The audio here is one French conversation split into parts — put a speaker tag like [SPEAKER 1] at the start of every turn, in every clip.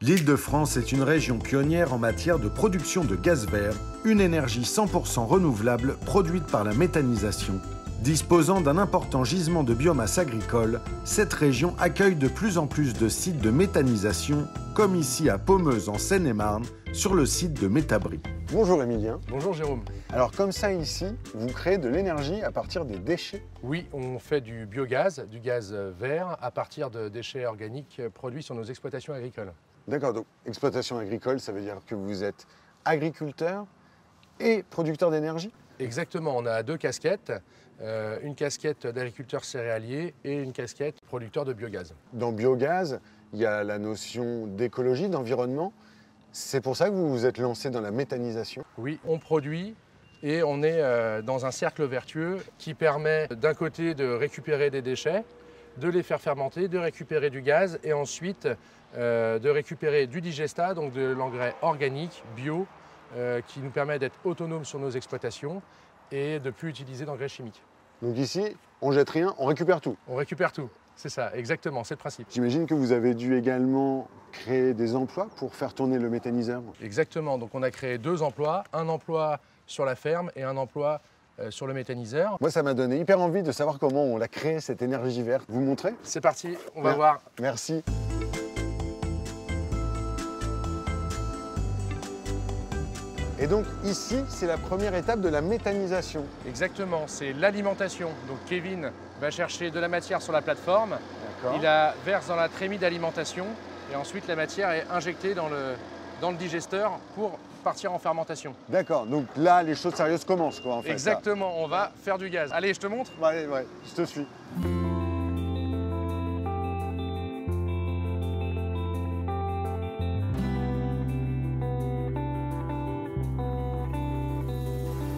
[SPEAKER 1] L'Île-de-France est une région pionnière en matière de production de gaz vert, une énergie 100% renouvelable produite par la méthanisation. Disposant d'un important gisement de biomasse agricole, cette région accueille de plus en plus de sites de méthanisation, comme ici à Pommeuse en Seine-et-Marne, sur le site de Métabry.
[SPEAKER 2] Bonjour Émilien.
[SPEAKER 3] Bonjour Jérôme.
[SPEAKER 2] Alors comme ça ici, vous créez de l'énergie à partir des déchets?
[SPEAKER 3] Oui, on fait du biogaz, du gaz vert, à partir de déchets organiques produits sur nos exploitations agricoles.
[SPEAKER 2] D'accord, donc exploitation agricole, ça veut dire que vous êtes agriculteur et producteur d'énergie?
[SPEAKER 3] Exactement, on a deux casquettes, une casquette d'agriculteur céréalier et une casquette producteur de biogaz.
[SPEAKER 2] Dans biogaz, il y a la notion d'écologie, d'environnement. C'est pour ça que vous vous êtes lancé dans la méthanisation?
[SPEAKER 3] Oui, on produit et on est dans un cercle vertueux qui permet d'un côté de récupérer des déchets, de les faire fermenter, de récupérer du gaz et ensuite de récupérer du digestat, donc de l'engrais organique, bio, qui nous permet d'être autonomes sur nos exploitations et de ne plus utiliser d'engrais chimiques.
[SPEAKER 2] Donc ici, on jette rien, on récupère tout?
[SPEAKER 3] On récupère tout, c'est ça, exactement, c'est le principe.
[SPEAKER 2] J'imagine que vous avez dû également créer des emplois pour faire tourner le méthaniseur?
[SPEAKER 3] Exactement, donc on a créé deux emplois, un emploi sur la ferme et un emploi sur le méthaniseur.
[SPEAKER 2] Moi, ça m'a donné hyper envie de savoir comment on a créé cette énergie verte. Vous montrez?
[SPEAKER 3] C'est parti, on va voir.
[SPEAKER 2] Merci. Et donc ici, c'est la première étape de la méthanisation.
[SPEAKER 3] Exactement, c'est l'alimentation. Donc Kevin va chercher de la matière sur la plateforme, il la verse dans la trémie d'alimentation et ensuite la matière est injectée dans le digesteur pour partir en fermentation.
[SPEAKER 2] D'accord, donc là, les choses sérieuses commencent, quoi, en fait.
[SPEAKER 3] Exactement, on va faire du gaz. Allez, je te montre?
[SPEAKER 2] Ouais, je te suis.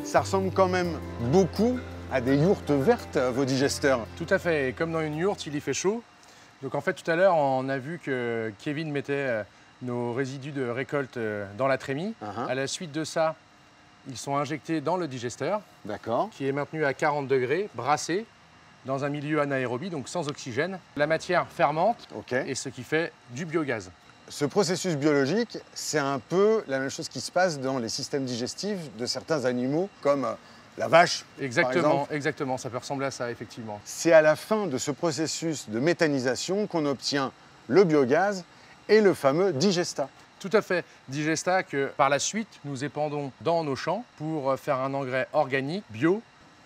[SPEAKER 2] Ça ressemble quand même beaucoup à des yourtes vertes, vos digesteurs.
[SPEAKER 3] Tout à fait, et comme dans une yourte, il y fait chaud. Donc en fait, tout à l'heure, on a vu que Kevin mettait nos résidus de récolte dans la trémie. À la suite de ça, ils sont injectés dans le digesteur, qui est maintenu à 40 degrés, brassé, dans un milieu anaérobie, donc sans oxygène. La matière fermente, et ce qui fait du biogaz.
[SPEAKER 2] Ce processus biologique, c'est un peu la même chose qui se passe dans les systèmes digestifs de certains animaux, comme la vache, par exemple.
[SPEAKER 3] Exactement, ça peut ressembler à ça, effectivement.
[SPEAKER 2] C'est à la fin de ce processus de méthanisation qu'on obtient le biogaz et le fameux digestat.
[SPEAKER 3] Tout à fait. Digestat que, par la suite, nous épandons dans nos champs pour faire un engrais organique, bio.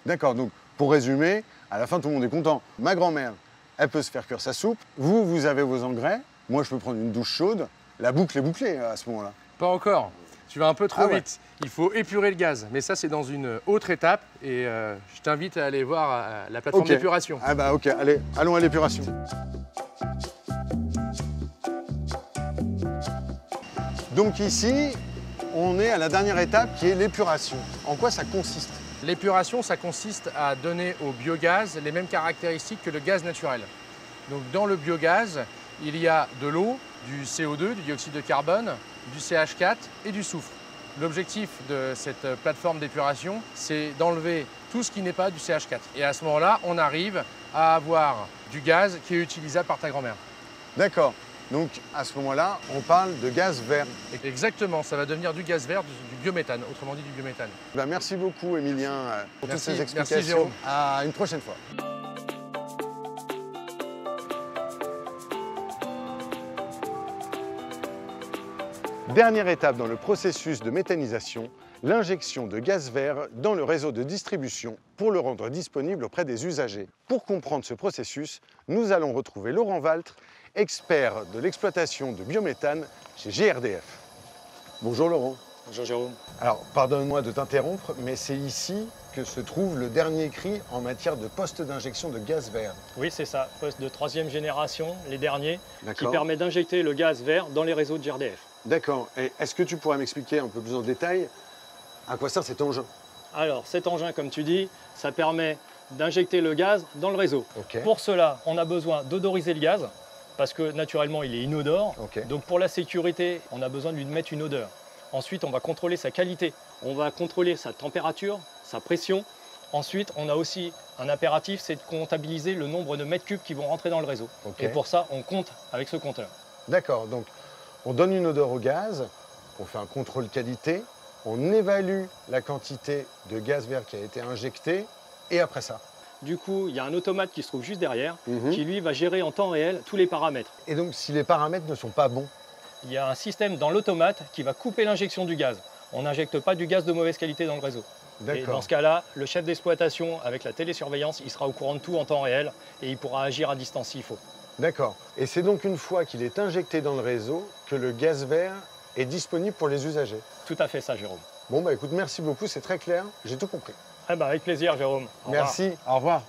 [SPEAKER 2] D'accord, donc pour résumer, à la fin, tout le monde est content. Ma grand-mère, elle peut se faire cuire sa soupe. Vous, vous avez vos engrais. Moi, je peux prendre une douche chaude. La boucle est bouclée à ce moment-là.
[SPEAKER 3] Pas encore. Tu vas un peu trop vite. Il faut épurer le gaz. Mais ça, c'est dans une autre étape. Et je t'invite à aller voir la plateforme d'épuration.
[SPEAKER 2] Ah bah ok, allez, allons à l'épuration. Donc ici, on est à la dernière étape qui est l'épuration. En quoi ça consiste?
[SPEAKER 3] L'épuration, ça consiste à donner au biogaz les mêmes caractéristiques que le gaz naturel. Donc dans le biogaz, il y a de l'eau, du CO2, du dioxyde de carbone, du CH4 et du soufre. L'objectif de cette plateforme d'épuration, c'est d'enlever tout ce qui n'est pas du CH4. Et à ce moment-là, on arrive à avoir du gaz qui est utilisable par ta grand-mère.
[SPEAKER 2] D'accord. Donc à ce moment-là, on parle de gaz vert.
[SPEAKER 3] Exactement, ça va devenir du gaz vert, du biométhane, autrement dit du biométhane.
[SPEAKER 2] Ben, merci beaucoup Émilien pour toutes ces explications.
[SPEAKER 3] Merci Jérôme.
[SPEAKER 2] À une prochaine fois. Dernière étape dans le processus de méthanisation, l'injection de gaz vert dans le réseau de distribution pour le rendre disponible auprès des usagers. Pour comprendre ce processus, nous allons retrouver Laurent Valtre, expert de l'exploitation de biométhane chez GRDF. Bonjour Laurent.
[SPEAKER 4] Bonjour Jérôme.
[SPEAKER 2] Alors, pardonne-moi de t'interrompre, mais c'est ici que se trouve le dernier cri en matière de poste d'injection de gaz vert.
[SPEAKER 4] Oui, c'est ça, poste de 3e génération, les derniers, qui permet d'injecter le gaz vert dans les réseaux de GRDF.
[SPEAKER 2] D'accord. Et est-ce que tu pourrais m'expliquer un peu plus en détail à quoi sert cet engin?
[SPEAKER 4] Alors, cet engin, comme tu dis, ça permet d'injecter le gaz dans le réseau. Pour cela, on a besoin d'odoriser le gaz, parce que naturellement, il est inodore. Donc, pour la sécurité, on a besoin de lui mettre une odeur. Ensuite, on va contrôler sa qualité. On va contrôler sa température, sa pression. Ensuite, on a aussi un impératif, c'est de comptabiliser le nombre de mètres cubes qui vont rentrer dans le réseau. Et pour ça, on compte avec ce compteur.
[SPEAKER 2] D'accord. Donc, On donne une odeur au gaz, on fait un contrôle qualité, on évalue la quantité de gaz vert qui a été injecté, et après ça.
[SPEAKER 4] Du coup, il y a un automate qui se trouve juste derrière, qui lui va gérer en temps réel tous les paramètres.
[SPEAKER 2] Et donc, si les paramètres ne sont pas bons?
[SPEAKER 4] Il y a un système dans l'automate qui va couper l'injection du gaz. On n'injecte pas du gaz de mauvaise qualité dans le réseau. Et dans ce cas-là, le chef d'exploitation, avec la télésurveillance, il sera au courant de tout en temps réel et il pourra agir à distance s'il faut.
[SPEAKER 2] D'accord. Et c'est donc une fois qu'il est injecté dans le réseau que le gaz vert est disponible pour les usagers?
[SPEAKER 4] Tout à fait ça, Jérôme.
[SPEAKER 2] Bon, bah écoute, merci beaucoup, c'est très clair, j'ai tout compris.
[SPEAKER 4] Ah bah, avec plaisir, Jérôme.
[SPEAKER 2] Merci, au revoir.